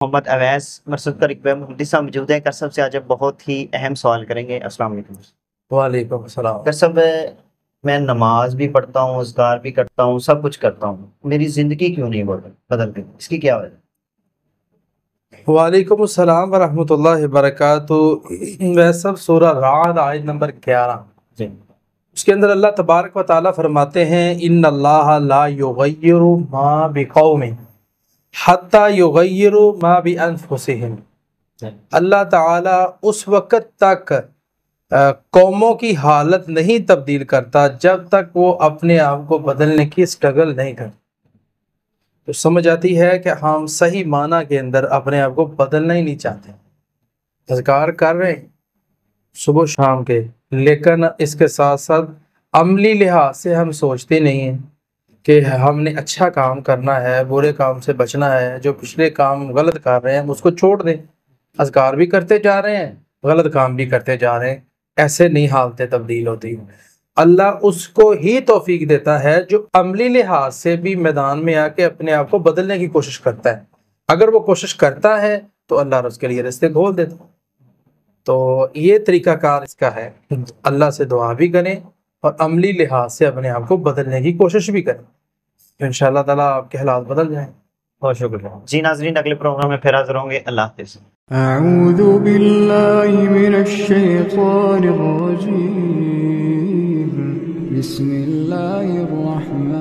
محمد اویس مرسد کا رقبہ محمدی صاحب موجود ہیں۔ کر صاحب سے آج بہت ہی اہم سوال کریں گے۔ السلام علیکم۔ وعلیکم السلام۔ کر صاحب، میں نماز بھی پڑھتا ہوں، اذکار بھی کرتا ہوں، سب کچھ کرتا ہوں، میری زندگی کیوں نہیں بدل گئی؟ اس کی کیا وجہ؟ وعلیکم السلام ورحمۃ اللہ وبرکاتہ۔ ویسب سورہ رعد آیت نمبر 11، جی، اس کے اندر اللہ تبارک و تعالیٰ فرماتے ہیں ان اللہ لا یغیر ما بقوم حتی یغیر ما بانفسہم۔ اللہ تعالیٰ اس وقت تک قوموں کی حالت نہیں تبدیل کرتا جب تک وہ اپنے آپ کو بدلنے کی سٹرگل نہیں کرتے۔ تو سمجھ آتی ہے کہ ہم صحیح معنی کے اندر اپنے آپ کو بدلنا ہی نہیں چاہتے، اذکار کر رہے ہیں صبح و شام کے، لیکن اس کے ساتھ ساتھ عملی لحاظ سے ہم سوچتے نہیں ہیں کہ ہم نے اچھا کام کرنا ہے، برے کام سے بچنا ہے، جو پچھلے کام غلط کر رہے ہیں ہم اس کو چھوڑ دیں۔ اذکار بھی کرتے جا رہے ہیں، غلط کام بھی کرتے جا رہے ہیں، ایسے نہیں حالتیں تبدیل ہوتی۔ اللہ اس کو ہی توفیق دیتا ہے جو عملی لحاظ سے بھی میدان میں آ کے اپنے آپ کو بدلنے کی کوشش کرتا ہے۔ اگر وہ کوشش کرتا ہے تو اللہ اس کے لیے راستے کھول دیتا ہے۔ تو یہ طریقہ کار اس کا ہے، اللہ سے دعا بھی کریں اور عملی لحاظ سے اپنے آپ کو بدلنے کی کوشش بھی کریں، تو انشاءاللہ تعالیٰ آپ کے حالات بدل جائیں۔ بہت شکریہ جی۔ ناظرین، اگلے پروگرام میں پھر حاضر ہوں گے۔ اللہ حافظ۔ اعوذ باللہ من الشیطان الرجیم، بسم اللہ الرحمن